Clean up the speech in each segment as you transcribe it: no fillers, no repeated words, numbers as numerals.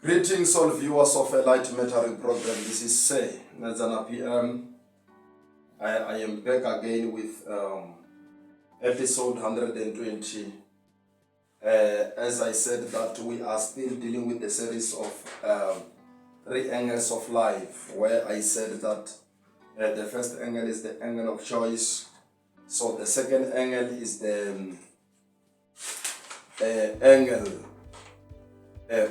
Greetings, all viewers of a light mentoring program. This is Say Nazana PM. I am back again with episode 120. As I said, that we are still dealing with the series of 3 angles of life, where I said that the first angle is the angle of choice. So the second angle is the angle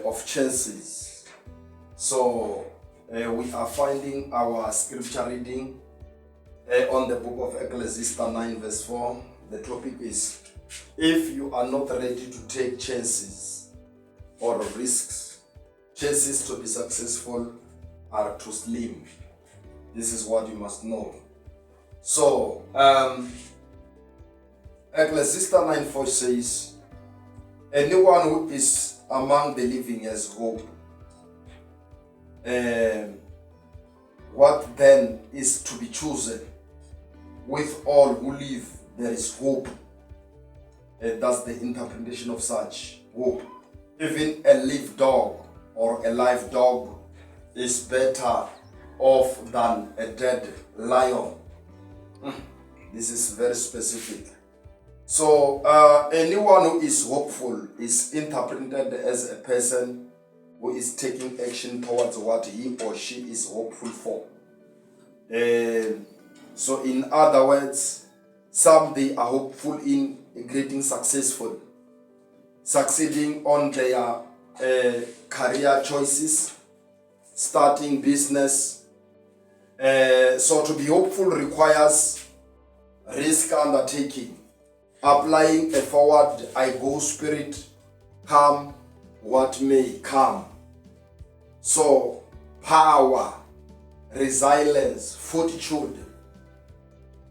of chances. So we are finding our scripture reading on the book of Ecclesiastes 9 verse 4. The topic is, if you are not ready to take chances or risks, chances to be successful are too slim. This is what you must know. So Ecclesiastes 9:4 says, anyone who is among the living has hope. What then is to be chosen? With all who live, there is hope. That's the interpretation of such hope. Even a live dog or a live dog is better off than a dead lion. This is very specific. So anyone who is hopeful is interpreted as a person who is taking action towards what he or she is hopeful for. So in other words, some they are hopeful in getting successful, succeeding on their career choices, starting business. So to be hopeful requires risk undertaking, applying a forward I go spirit, come what may come. So power, resilience, fortitude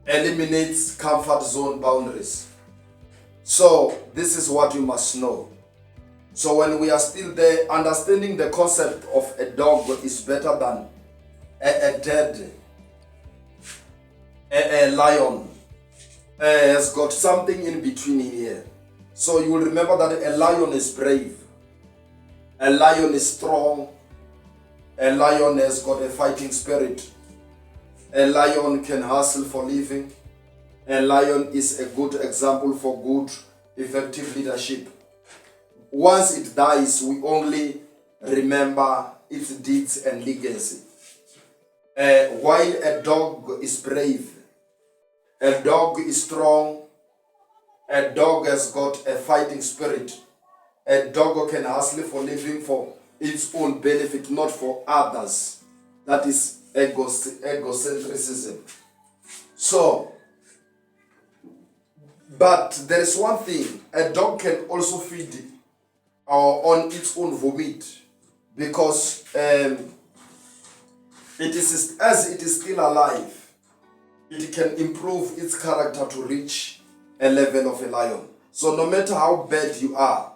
eliminates comfort zone boundaries. So this is what you must know. So when we are still there, understanding the concept of a dog is better than a dead lion. Has got something in between here. So you will remember that a lion is brave, a lion is strong, a lion has got a fighting spirit, a lion can hustle for living, a lion is a good example for good, effective leadership. Once it dies, we only remember its deeds and legacy. While a dog is brave, a dog is strong, a dog has got a fighting spirit, a dog can hustle for living for its own benefit, not for others. That is egocentrism. So, but there is one thing, a dog can also feed on its own vomit, because it is, as it is still alive, it can improve its character to reach a level of a lion. So no matter how bad you are,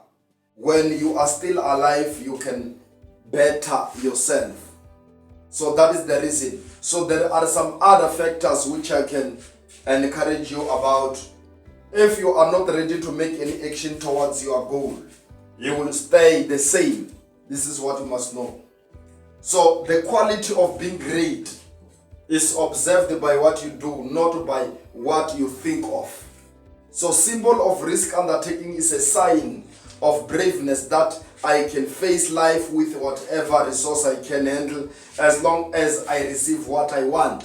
when you are still alive, you can better yourself. So that is the reason. So there are some other factors which I can encourage you about. If you are not ready to make any action towards your goal, you will stay the same. This is what you must know. So the quality of being great is observed by what you do, not by what you think of. So symbol of risk undertaking is a sign of braveness, that I can face life with whatever resource I can handle, as long as I receive what I want.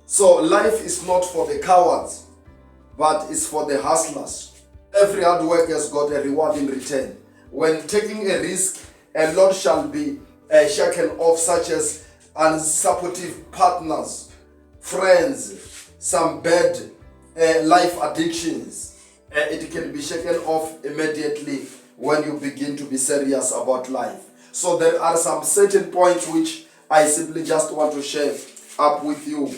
So life is not for the cowards, but it's for the hustlers. Every hard work has got a reward in return. When taking a risk, a lot shall be shaken off, such as unsupportive partners, friends, some bad life addictions. It can be shaken off immediately when you begin to be serious about life. So there are some certain points which I simply just want to share up with you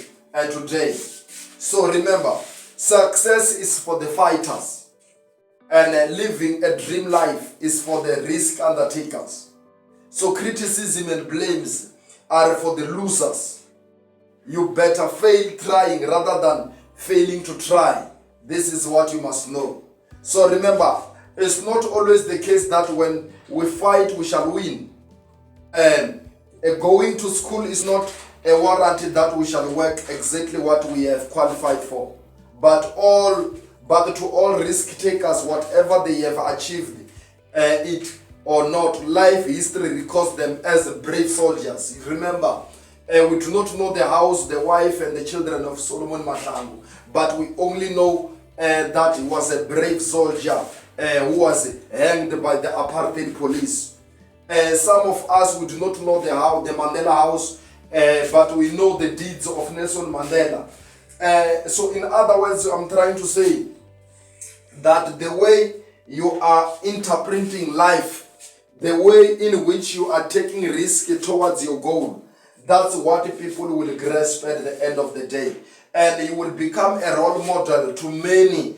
today. So remember, success is for the fighters, and living a dream life is for the risk undertakers. So criticism and blames are for the losers. You better fail trying rather than failing to try. This is what you must know. So remember, it's not always the case that when we fight we shall win. going to school is not a warranty that we shall work exactly what we have qualified for. But to all risk takers, whatever they have achieved, it or not, life history records them as brave soldiers. Remember, we do not know the house, the wife, and the children of Solomon Mahlangu, but we only know that he was a brave soldier who was hanged by the apartheid police. Some of us, we do not know the Mandela House, but we know the deeds of Nelson Mandela. So in other words, I'm trying to say that the way you are interpreting life, the way in which you are taking risk towards your goal, that's what people will grasp at the end of the day. And you will become a role model to many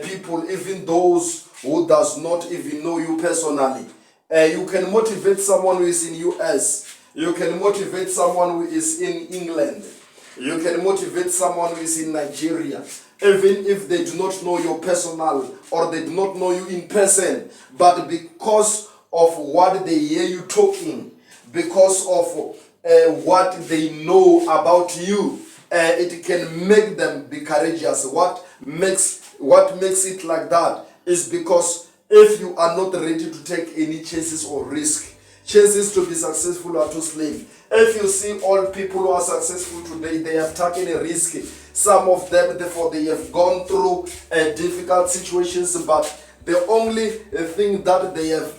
people, even those who does not even know you personally. You can motivate someone who is in US. You can motivate someone who is in England. You can motivate someone who is in Nigeria, even if they do not know your personal or they do not know you in person. But because of what they hear you talking, because of what they know about you, it can make them be courageous. What makes it like that is because if you are not ready to take any chances or risk, chances to be successful are too slim. If you see all people who are successful today, they have taken a risk. Some of them, therefore, they have gone through difficult situations, but the only thing that they have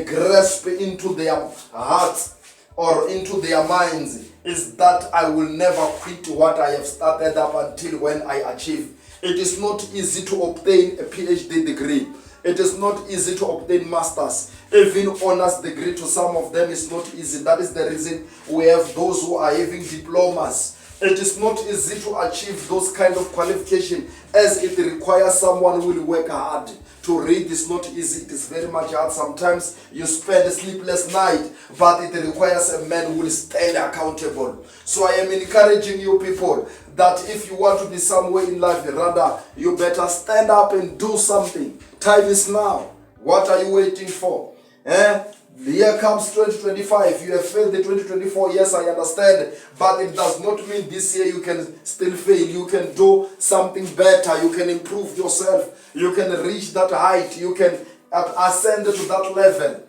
grasped into their hearts or into their minds is that I will never quit what I have started up until when I achieve. It is not easy to obtain a PhD degree. It is not easy to obtain masters. Even honors degree to some of them is not easy. That is the reason we have those who are having diplomas. It is not easy to achieve those kind of qualification, as it requires someone who will work hard. To read is not easy, it is very much hard. Sometimes you spend a sleepless night, but it requires a man who will stand accountable. So I am encouraging you people that if you want to be somewhere in life, rather you better stand up and do something. Time is now. What are you waiting for? The year comes 2025. You have failed the 2024. Yes, I understand. But it does not mean this year you can still fail. You can do something better. You can improve yourself. You can reach that height. You can ascend to that level.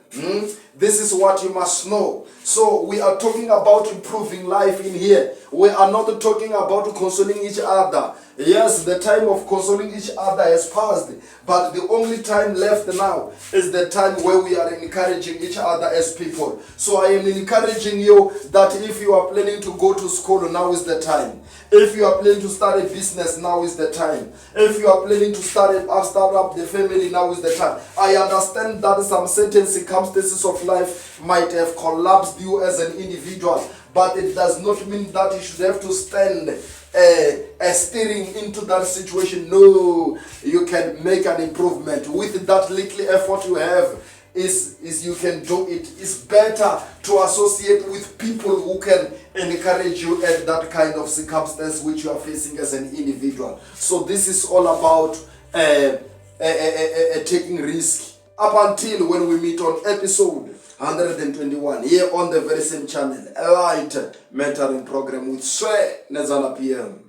This is what you must know. So we are talking about improving life in here. We are not talking about consoling each other. Yes, the time of consoling each other has passed, but the only time left now is the time where we are encouraging each other as people. So I am encouraging you that if you are planning to go to school, now is the time. If you are planning to start a business, now is the time. If you are planning to start up the family, now is the time. I understand that some certain circumstances of life might have collapsed you as an individual, but it does not mean that you should have to stand steering into that situation. No, you can make an improvement with that little effort you have. Is you can do it. It's better to associate with people who can encourage you at that kind of circumstance which you are facing as an individual. So this is all about taking risk. Up until when we meet on episode 121 here on the very same channel, a light mentoring program with Swe Nezala PM.